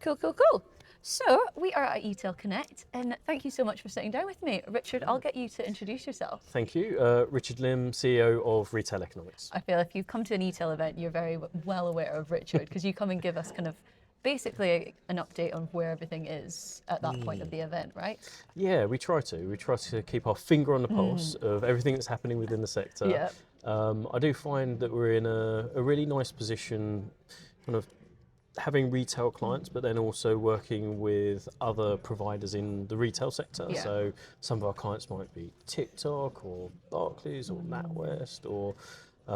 Cool, cool, cool. So we are at eTail Connect, and thank you so much for sitting down with me. Richard, I'll get you to introduce yourself. Thank you. Richard Lim, CEO of Retail Economics. I feel if you come to an eTail event, you're very well aware of Richard, because you come and give us kind of basically an update on where everything is at that point of the event, right? Yeah, we try to. We try to keep our finger on the pulse of everything that's happening within the sector. Yeah. I do find that we're in a really nice position, kind of having retail clients, but then also working with other providers in the retail sector. Yeah. So some of our clients might be TikTok or Barclays or NatWest or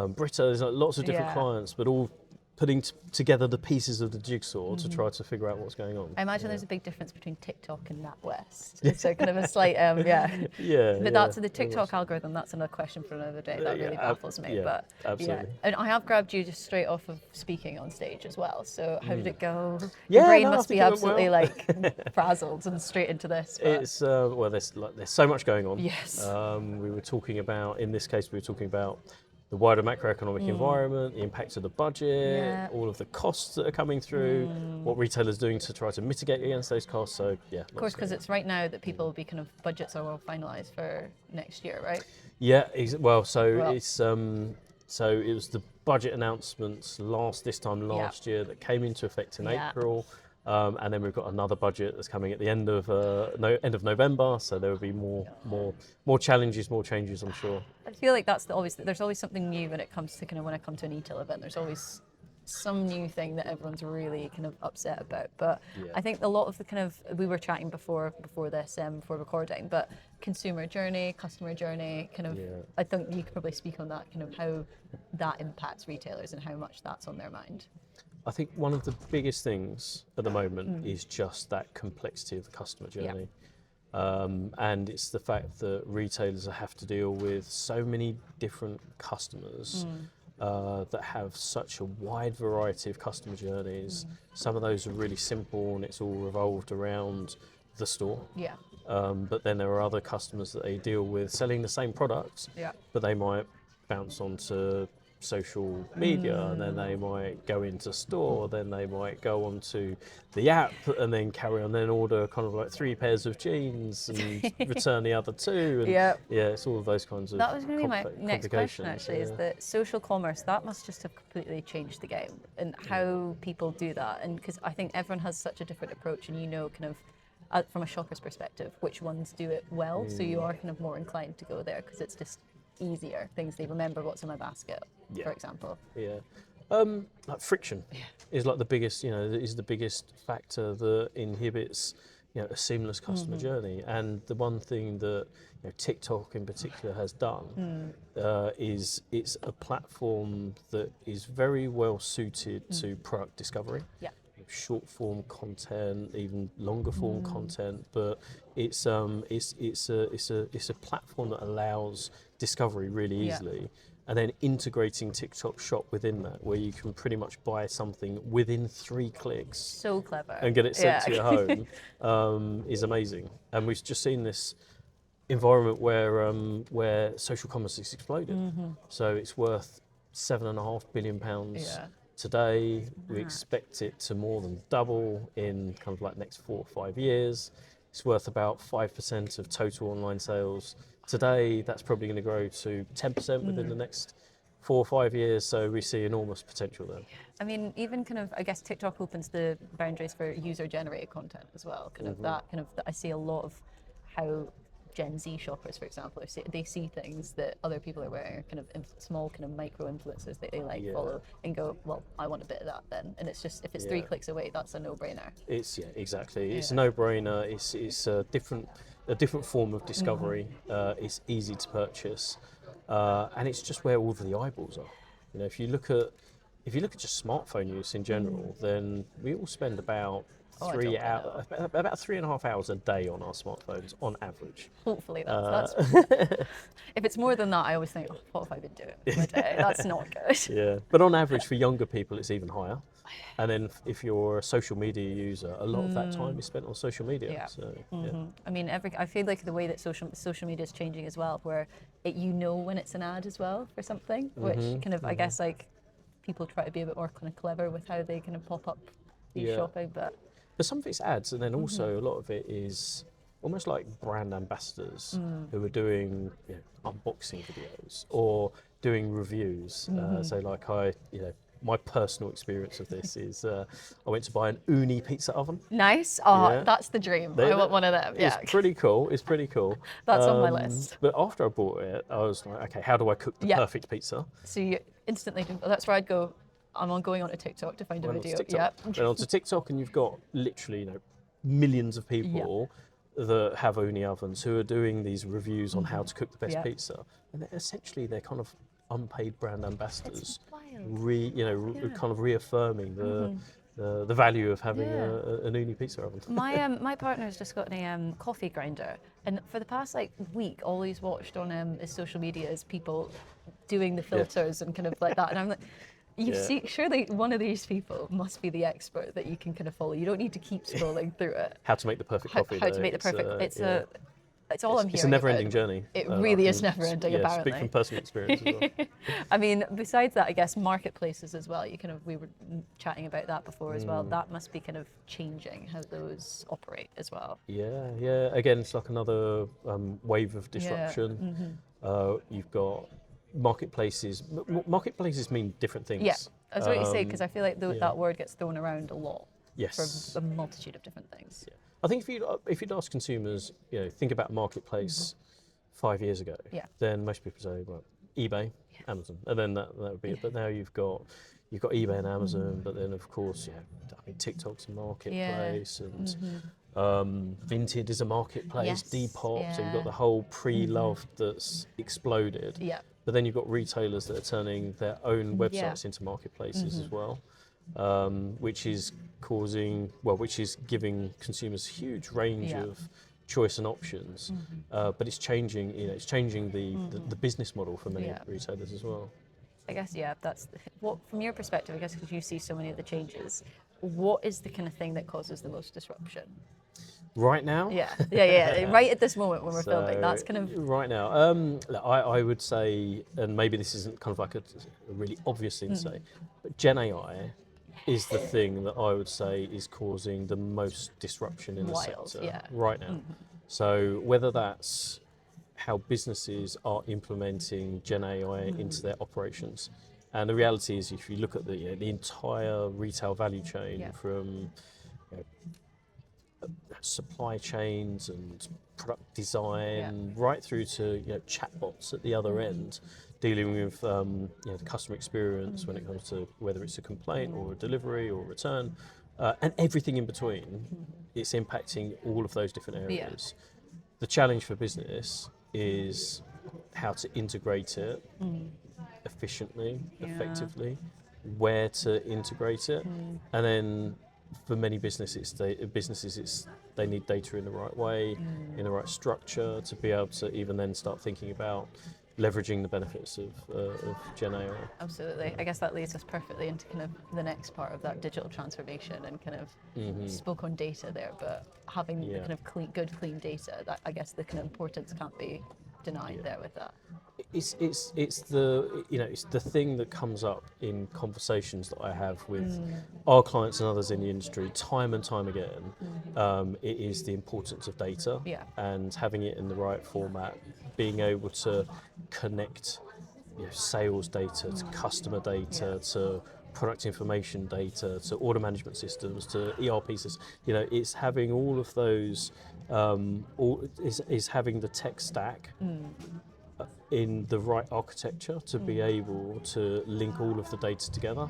Britta. There's like lots of different Yeah. clients, but all putting together the pieces of the jigsaw to try to figure out what's going on. I imagine there's a big difference between TikTok and NatWest. So kind of a slight, yeah. Yeah. But that's the TikTok algorithm. That's another question for another day. That really Yeah, baffles me. yeah, But absolutely. yeah, and I have grabbed you just straight off of speaking on stage as well. So how did it go? Yeah, Your brain no, I must be think it went absolutely well. like frazzled and straight into this. But It's well, there's so much going on. Yes. We were talking about, in this case, we were talking about the wider macroeconomic environment, the impact of the budget, Yeah. all of the costs that are coming through, what retailers are doing to try to mitigate against those costs. So yeah, of course, because it's right now that people will be kind of budgets are all finalised for next year, right? yeah. Well, so Well- it's so it was the budget announcements this time last year that came into effect in Yeah. April. And then we've got another budget that's coming at the end of end of November, so there will be more challenges, more changes, I'm sure. I feel like that's there's always something new when it comes to kind of when I come to an eTail event. There's always some new thing that everyone's really kind of upset about. But Yeah. I think a lot of the kind of we were chatting before this before recording, but consumer journey, customer journey, kind of. Yeah. I think you could probably speak on that kind of how that impacts retailers and how much that's on their mind. I think one of the biggest things at the moment is just that complexity of the customer Yeah. journey. And it's the fact that retailers have to deal with so many different customers that have such a wide variety of customer journeys. Some of those are really simple and it's all revolved around the store. Yeah. But then there are other customers that they deal with selling the same products, Yeah. but they might bounce onto social media and then they might go into store, then they might go onto the app and then carry on, then order kind of like 3 pairs of jeans and return the other 2. And Yeah. yeah, it's all of those kinds of That was going to be my compli- next question, complications, actually, is yeah. that social commerce, that must just have completely changed the game and how people do that. And because I think everyone has such a different approach, and kind of from a shopper's perspective, which ones do it well. So you are kind of more inclined to go there because it's just easier. Things they remember what's in my basket, Yeah. for example. Yeah. Like friction is like the biggest, is the biggest factor that inhibits, a seamless customer journey. And the one thing that TikTok in particular has done is it's a platform that is very well suited to product discovery. Yeah. Short form content, even longer form content, but it's a platform that allows discovery really Yeah. easily, and then integrating TikTok Shop within that, where you can pretty much buy something within 3 clicks So clever. and get it sent to Yeah. your home, is amazing. And we've just seen this environment where social commerce has exploded. So it's worth £7.5 billion Yeah. today. We expect it to more than double in kind of like next 4 or 5 years. It's worth about 5% of total online sales. Today, that's probably going to grow to 10% within the next 4 or 5 years. So we see enormous potential there. I mean, even kind of, I guess TikTok opens the boundaries for user-generated content as well. Kind of that, I see a lot of how Gen Z shoppers, for example, they see things that other people are wearing, kind of small kind of micro influencers that they like follow, and go, well, I want a bit of that then. And it's just, if it's 3 clicks away, that's a no-brainer. Exactly. It's a Yeah. no-brainer. It's a different form of discovery. It's easy to purchase, and it's just where all of the eyeballs are. If you look at just smartphone use in general, then we all spend about Oh, I 3 don't hours, about 3.5 hours a day on our smartphones on average. Hopefully that's if it's more than that, I always think, oh, what have I been doing with my day? That's not good. Yeah, but on average for younger people, it's even higher. And then if you're a social media user, a lot of that time is spent on social media. Yeah. So, yeah. I mean, I feel like the way that social media is changing as well, where when it's an ad as well for something, which kind of, I guess, like people try to be a bit more kind of clever with how they kind of pop up these Yeah. shopping, but But some of it's ads, and then also a lot of it is almost like brand ambassadors who are doing unboxing videos or doing reviews. So like my personal experience of this is I went to buy an Uni pizza oven. Nice. Oh, Yeah. that's the dream. I want one of them. Yeah. It's pretty cool. It's pretty cool. That's on my list. But after I bought it, I was like, okay, how do I cook the Yeah. perfect pizza? So you instantly do, that's where I'd go. I'm going onto TikTok to find a Went onto video. TikTok. Yep. Then onto TikTok, and you've got literally millions of people that have Uni ovens who are doing these reviews on how to cook the best Yeah. pizza, and they're kind of unpaid brand ambassadors, Wild. kind of reaffirming the value of having Yeah. an Uni pizza oven. My partner's just got a coffee grinder, and for the past week, all he's watched on his social media is people doing the filters and kind of like that, and I'm like, surely one of these people must be the expert that you can kind of follow. You don't need to keep scrolling through it. How to make the perfect coffee. How to make the perfect. It's all I'm hearing. It's a never-ending about. journey. It really is never-ending, Yeah, apparently. speak from personal experience as well. I mean, besides that, I guess marketplaces as well. We were chatting about that before as well. That must be kind of changing how those operate as well. Yeah. Again, it's like another wave of disruption. You've got marketplaces. Marketplaces mean different things. Yeah, I was about to say, because I feel like that word gets thrown around a lot Yes. for a multitude of different things. Yeah. I think if you'd ask consumers, think about marketplace 5 years ago, then most people say, well, eBay, Amazon, and then that would be it. But now you've got eBay and Amazon, but then of course, TikTok's a marketplace, and Vinted is a marketplace, Yes, Depop, so you've got the whole pre-loved that's exploded. Yeah. But then you've got retailers that are turning their own websites into marketplaces as well, which is giving consumers a huge range of choice and options. But it's changing, the business model for many retailers as well. I guess, that's what, from your perspective, I guess, because you see so many of the changes, what is the kind of thing that causes the most disruption? Right now? Yeah. Right at this moment when we're filming, that's kind of... Right now, I would say, and maybe this isn't kind of like a really obvious thing to say, but Gen AI is the thing that I would say is causing the most disruption in the sector right now. So whether that's how businesses are implementing Gen AI into their operations, and the reality is, if you look at the entire retail value chain from supply chains and product design right through to chatbots at the other end, dealing with the customer experience when it comes to whether it's a complaint or a delivery or a return, and everything in between, it's impacting all of those different areas. The challenge for business is how to integrate it efficiently, effectively, where to integrate it, and then for many businesses, they need data in the right way, in the right structure, to be able to even then start thinking about leveraging the benefits of Gen AI. Absolutely. I guess that leads us perfectly into kind of the next part of that digital transformation, and kind of you spoke on data there, but having the kind of good, clean data, that I guess the kind of importance can't be denied there with that. It's the thing that comes up in conversations that I have with our clients and others in the industry time and time again. It is the importance of data and having it in the right format, being able to connect sales data to customer data to product information data to order management systems to ERP systems. It's having all of those, is having the tech stack in the right architecture to be able to link all of the data together.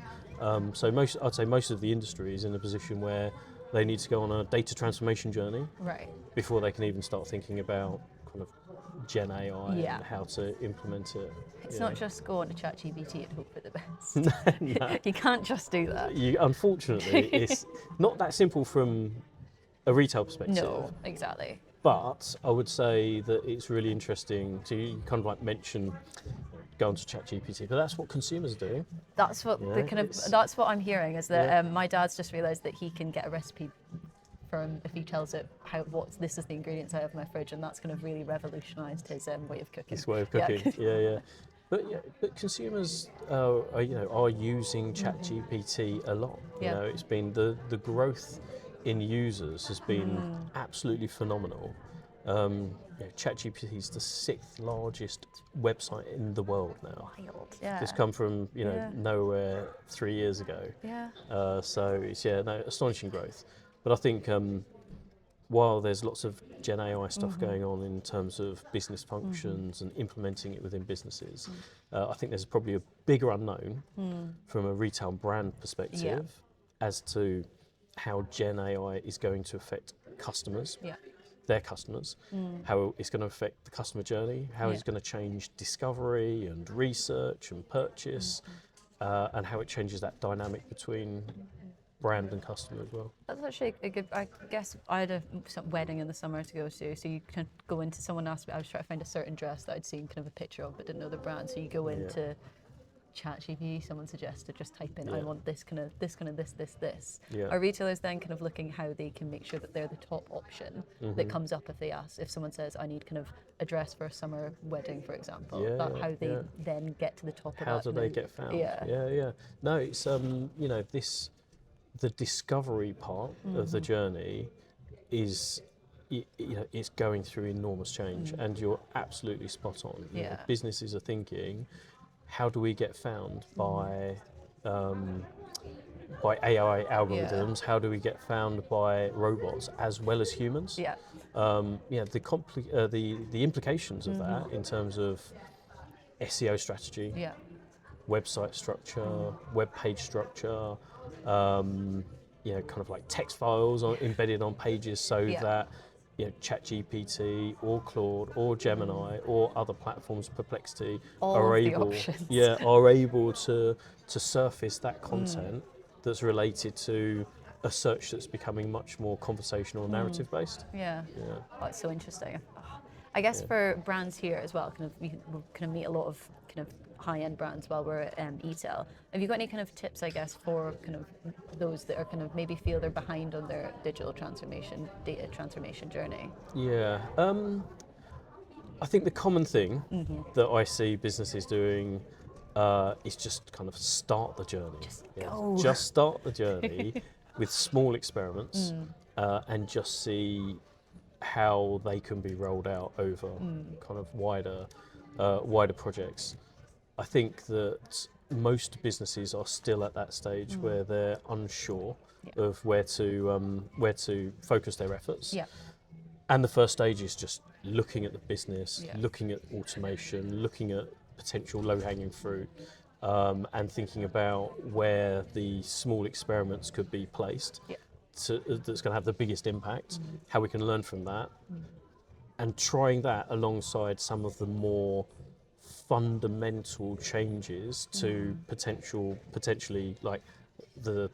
So I'd say most of the industry is in a position where they need to go on a data transformation journey before they can even start thinking about kind of Gen AI and how to implement it. It's not just go on to ChatGPT and hope for the best. No. You can't just do that. Unfortunately, it's not that simple from a retail perspective. No, exactly. But I would say that it's really interesting to kind of like mention going to ChatGPT, but that's what consumers are doing. That's what that's what I'm hearing, is that my dad's just realised that he can get a recipe from, if he tells it this is the ingredients I have in my fridge, and that's kind of really revolutionised his way of cooking. His way of cooking, yeah. But consumers are using ChatGPT a lot. It's been the growth in users has been absolutely phenomenal. ChatGPT is the 6th largest website in the world now. Wild. Yeah. It's come from Yeah. nowhere 3 years ago. Yeah. So it's astonishing growth. But I think while there's lots of Gen AI stuff going on in terms of business functions and implementing it within businesses, I think there's probably a bigger unknown from a retail brand perspective as to how Gen AI is going to affect customers, their customers, how it's going to affect the customer journey, how it's going to change discovery and research and purchase, and how it changes that dynamic between brand and customer as well. That's actually a good. I guess I had a wedding in the summer to go to, so you can go into. Someone asked me. I was trying to find a certain dress that I'd seen kind of a picture of, but didn't know the brand. So you go into ChatGPT. Someone suggested just type in, I want this. Yeah. Are retailers then kind of looking how they can make sure that they're the top option that comes up if they ask? If someone says, I need kind of a dress for a summer wedding, for example, how they then get to the top of that. How do they get found? Yeah. No, it's the discovery part of the journey is it's going through enormous change, and you're absolutely spot on. Businesses are thinking, how do we get found by AI algorithms? How do we get found by robots as well as humans? The implications of that in terms of SEO strategy, website structure, web page structure, kind of like text files embedded on pages so that ChatGPT or Claude or Gemini or other platforms, Perplexity, are able to surface that content that's related to a search that's becoming much more conversational, narrative based. Oh, it's so interesting. I guess for brands here as well, we kind of meet a lot of kind of high-end brands while we're at eTail. Have you got any kind of tips, I guess, for kind of those that are kind of maybe feel they're behind on their digital transformation, data transformation journey? I think the common thing that I see businesses doing is just kind of start the journey. Just start the journey with small experiments and just see how they can be rolled out over kind of wider projects. I think that most businesses are still at that stage where they're unsure of where to focus their efforts. And the first stage is just looking at the business, looking at automation, looking at potential low-hanging fruit, and thinking about where the small experiments could be placed that's going to have the biggest impact, how we can learn from that, and trying that alongside some of the more fundamental changes to potentially like the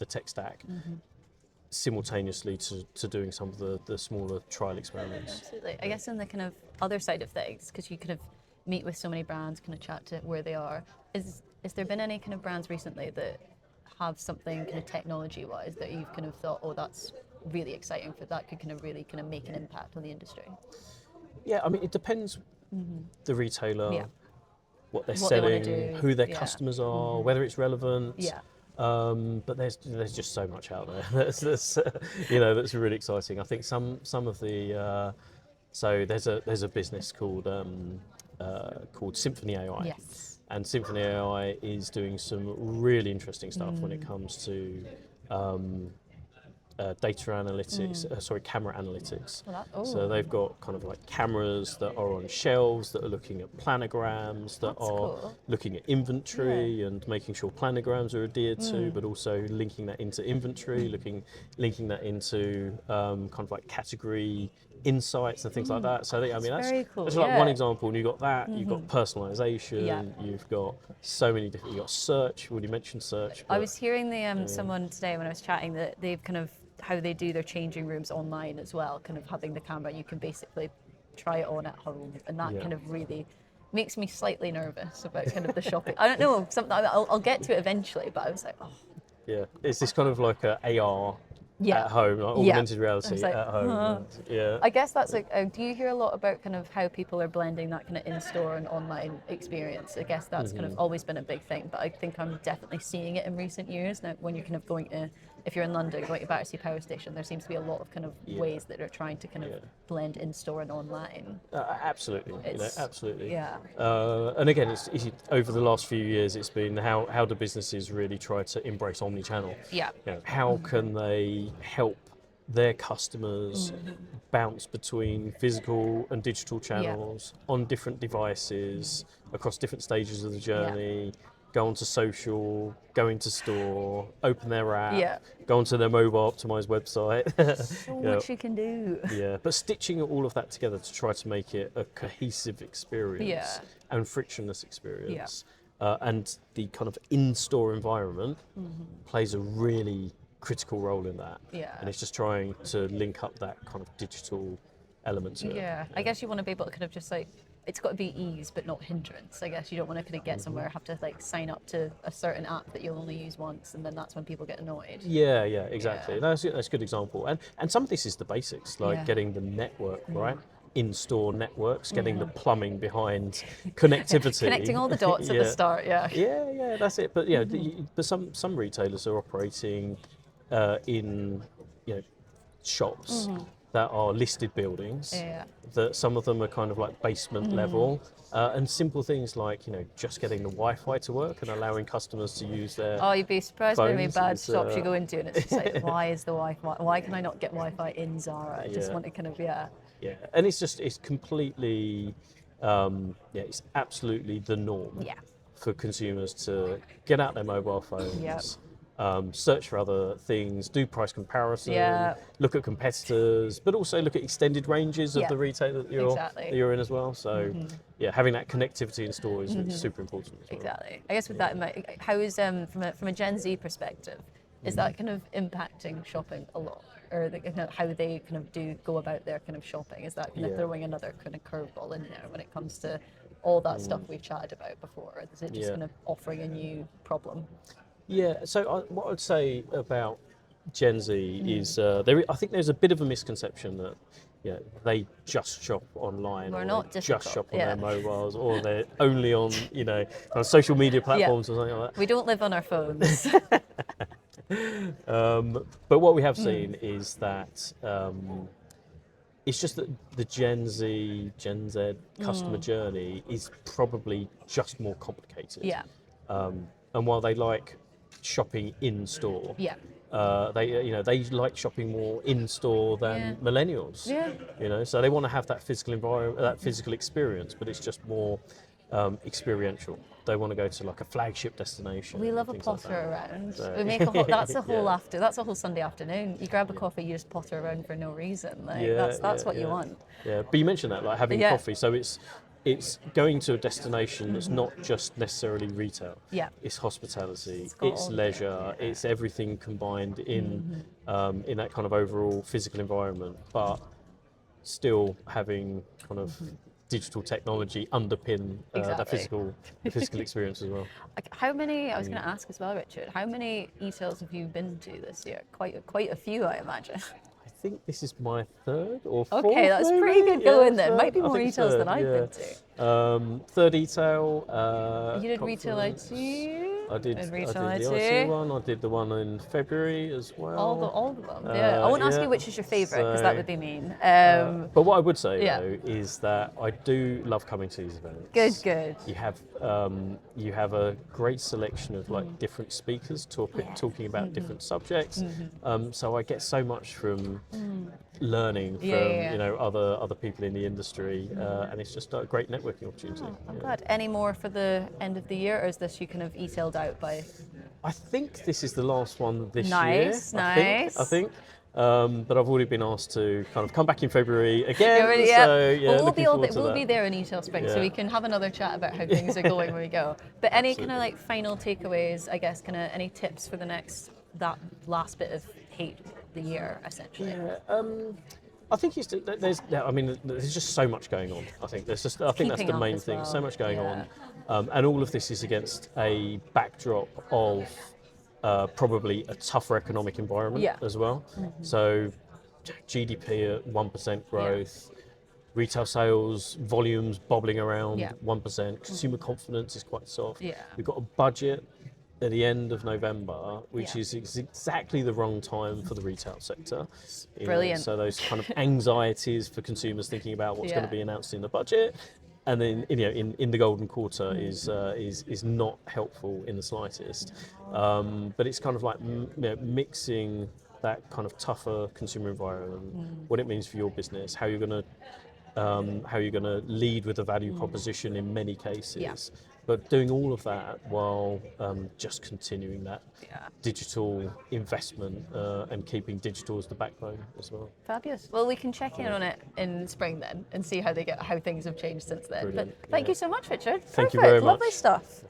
tech stack simultaneously to doing some of the smaller trial experiments. Absolutely. I guess on the kind of other side of things, because you kind of meet with so many brands, kind of chat to where they are, is there been any kind of brands recently that have something kind of technology wise that you've kind of thought, oh, that's really exciting, for that could kind of really kind of make an impact on the industry? Yeah, I mean, it depends the retailer, what they're What selling, they wanna do. who their customers are, whether it's relevant. But there's just so much out there that's really exciting. I think some of the so there's a business called Symphony AI. And Symphony AI is doing some really interesting stuff when it comes to data analytics, camera analytics. So they've got kind of like cameras that are on shelves that are looking at planograms, that are looking at inventory and making sure planograms are adhered to, but also linking that into inventory, linking that into kind of like category insights and things like that. So that's cool. That's like one example. And you've got that, you've got personalization, you've got so many different, you've got search. You already mentioned search. I was hearing someone today when I was chatting that they've kind of how they do their changing rooms online as well, kind of having the camera, you can basically try it on at home, and that kind of really makes me slightly nervous about kind of the shopping. I don't know, something I'll get to it eventually, but I was like, oh. Yeah, it's this kind of like a AR at home, like augmented reality at home. I guess that's like, do you hear a lot about kind of how people are blending that kind of in-store and online experience? I guess that's kind of always been a big thing, but I think I'm definitely seeing it in recent years now when you're kind of going to if you're in London going to Battersea Power Station, there seems to be a lot of kind of ways that they're trying to kind of blend in-store and online. Absolutely, absolutely. Yeah. And again, it's over the last few years, it's been how do businesses really try to embrace omni-channel? Yeah. How can they help their customers bounce between physical and digital channels on different devices across different stages of the journey? Go onto social, go into store, open their app, go onto their mobile optimized website. So much you can do. Yeah, but stitching all of that together to try to make it a cohesive experience and frictionless experience. And the kind of in-store environment plays a really critical role in that. Yeah. And it's just trying to link up that kind of digital element to it. Yeah, I guess you want to be able to kind of just like, it's got to be ease but not hindrance. I guess you don't want to kind of get somewhere, have to like sign up to a certain app that you'll only use once, and then that's when people get annoyed. Yeah, exactly. That's a good example. And some of this is the basics, like getting the network right, in-store networks, getting the plumbing behind connectivity, Connecting all the dots at the start. Yeah, that's it. But but some retailers are operating in shops that are listed buildings. That some of them are kind of like basement level, and simple things like just getting the Wi-Fi to work and allowing customers to use their. Oh, you'd be surprised how many phones bad is, shops you go into, and it's just like, why is the Wi-Fi? Why can I not get Wi-Fi in Zara? I just want to kind of Yeah, and it's completely, it's absolutely the norm for consumers to get out their mobile phones, search for other things, do price comparison, look at competitors, but also look at extended ranges of the retailer that you're in as well. So, having that connectivity in store is super important as well. Exactly. I guess with that in mind, how is from a Gen Z perspective, is that kind of impacting shopping a lot? Or kind of how they kind of do go about their kind of shopping? Is that kind of throwing another kind of curveball in there when it comes to all that stuff we've chatted about before? Or is it just kind of offering a new problem? Yeah, so what I'd say about Gen Z is I think there's a bit of a misconception that they just shop online, We're or not they difficult, just shop on their mobiles, or they're only on on social media platforms or something like that. We don't live on our phones. But what we have seen is that it's just that the Gen Z customer journey is probably just more complicated. And while they like shopping in store, they like shopping more in store than millennials. So they want to have that physical environment, that physical experience, but it's just more experiential. They want to go to like a flagship destination. We love a potter around. So, we make that's a whole that's a whole Sunday afternoon. You grab a coffee, you just potter around for no reason. That's what you want. Yeah, but you mentioned that, like having coffee. So it's going to a destination that's not just necessarily retail. It's hospitality, it's leisure, it's everything combined in that kind of overall physical environment, but still having kind of digital technology underpin the physical experience as well. How many? I was going to ask as well, Richard. How many e-tails have you been to this year? Quite a few, I imagine. I think this is my third or fourth. Okay, that's maybe? pretty good going then. Third. Might be more e-tails than I've been to. Third e-tail. You did retail IT. I did retail the IT one. I did the one in February as well. All of them. I won't ask you which is your favourite because that would be mean. But what I would say though is that I do love coming to these events. Good. You have a great selection of like different speakers talking about different subjects. So I get so much from learning from other people in the industry, and it's just a great networking opportunity. I'm glad. Any more for the end of the year, or is this you kind of e-tailed out by? I think this is the last one this year. Nice. I think. But I've already been asked to kind of come back in February again. We'll be there in e-tail spring, so we can have another chat about how things are going when we go. But any kind of like final takeaways, I guess, kind of any tips for that last bit of hate the year, essentially. I think there's just so much going on. I think that's the main thing. Well. So much going on, and all of this is against a backdrop of probably a tougher economic environment as well. So GDP at 1% growth, retail sales volumes bobbling around 1%. Consumer confidence is quite soft. We've got a budget at the end of November, which Yeah. is exactly the wrong time for the retail sector. You know, Brilliant. so those kind of anxieties for consumers thinking about what's going Yeah. to be announced in the budget, and then in the golden quarter is not helpful in the slightest. But it's kind of like mixing that kind of tougher consumer environment, what it means for your business, how you're going to lead with a value proposition in many cases, but doing all of that while just continuing that Yeah. digital investment and keeping digital as the backbone as well. Fabulous. Well, we can check in on it in spring then and see how things have changed since then. Brilliant, But thank yeah. you so much, Richard. Thank you Perfect. very much. Lovely stuff.